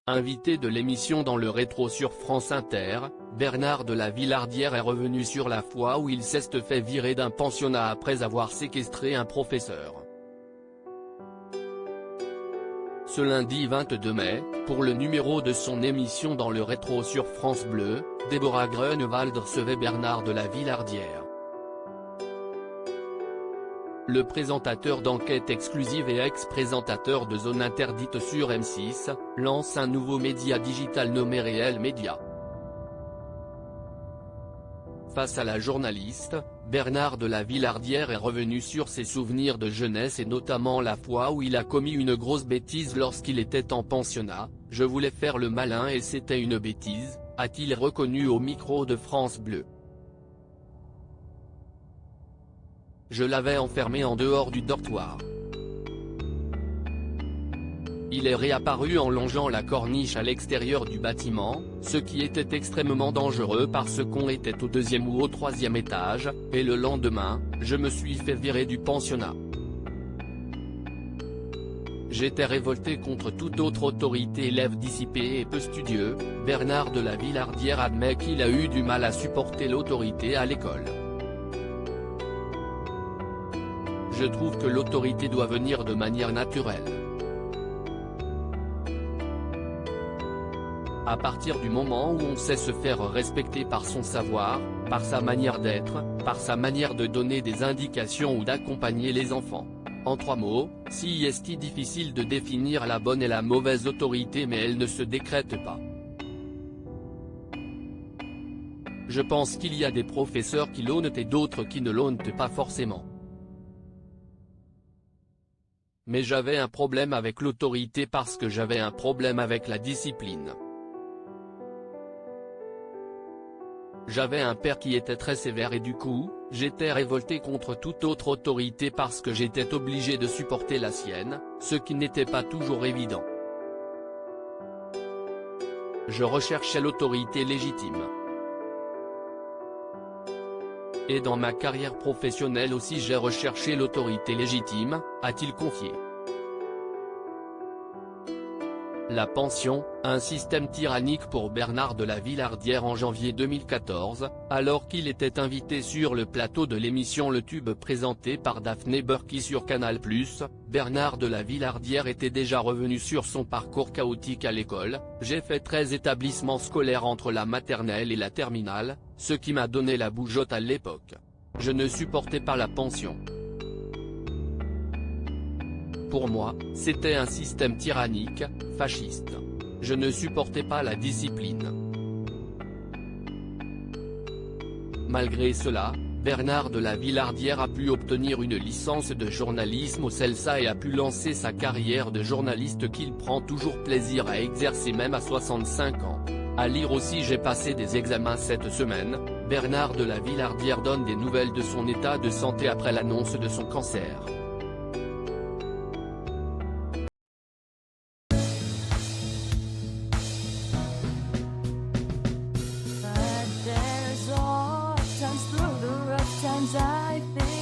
Invité de l'émission Dans le rétro sur France Inter, Bernard de la Villardière est revenu sur la fois où il s'est fait virer d'un pensionnat après avoir séquestré un professeur. Ce lundi 22 mai, pour le numéro de son émission Dans le rétro sur France Bleu, Déborah Grunewald recevait Bernard de la Villardière. Le présentateur d'enquête exclusive et ex-présentateur de Zone Interdite sur M6, lance un nouveau média digital nommé Réel Média. Face à la journaliste, Bernard de la Villardière est revenu sur ses souvenirs de jeunesse et notamment la fois où il a commis une grosse bêtise lorsqu'il était en pensionnat. « Je voulais faire le malin et c'était une bêtise », a-t-il reconnu au micro de France Bleu. Je l'avais enfermé en dehors du dortoir. Il est réapparu en longeant la corniche à l'extérieur du bâtiment, ce qui était extrêmement dangereux parce qu'on était au 2e ou au 3e étage, et le lendemain, je me suis fait virer du pensionnat. J'étais révolté contre toute autre autorité. Élève dissipé et peu studieux, Bernard de la Villardière admet qu'il a eu du mal à supporter l'autorité à l'école. Je trouve que l'autorité doit venir de manière naturelle. À partir du moment où on sait se faire respecter par son savoir, par sa manière d'être, par sa manière de donner des indications ou d'accompagner les enfants. En 3 mots, si est difficile de définir la bonne et la mauvaise autorité, mais elle ne se décrète pas. Je pense qu'il y a des professeurs qui l'honnent et d'autres qui ne l'honnent pas forcément. Mais j'avais un problème avec l'autorité parce que j'avais un problème avec la discipline. J'avais un père qui était très sévère et du coup, j'étais révolté contre toute autre autorité parce que j'étais obligé de supporter la sienne, ce qui n'était pas toujours évident. Je recherchais l'autorité légitime. Et dans ma carrière professionnelle aussi j'ai recherché l'autorité légitime, a-t-il confié. La pension, un système tyrannique pour Bernard de la Villardière en janvier 2014, alors qu'il était invité sur le plateau de l'émission Le Tube présentée par Daphné Burki sur Canal+, Bernard de la Villardière était déjà revenu sur son parcours chaotique à l'école. J'ai fait 13 établissements scolaires entre la maternelle et la terminale, ce qui m'a donné la bougeotte à l'époque. Je ne supportais pas la pension. Pour moi, c'était un système tyrannique, fasciste. Je ne supportais pas la discipline. Malgré cela, Bernard de la Villardière a pu obtenir une licence de journalisme au CELSA et a pu lancer sa carrière de journaliste qu'il prend toujours plaisir à exercer même à 65 ans. À lire aussi. J'ai passé des examens cette semaine. Bernard de la Villardière donne des nouvelles de son état de santé après l'annonce de son cancer. But there's all times through the rough times I think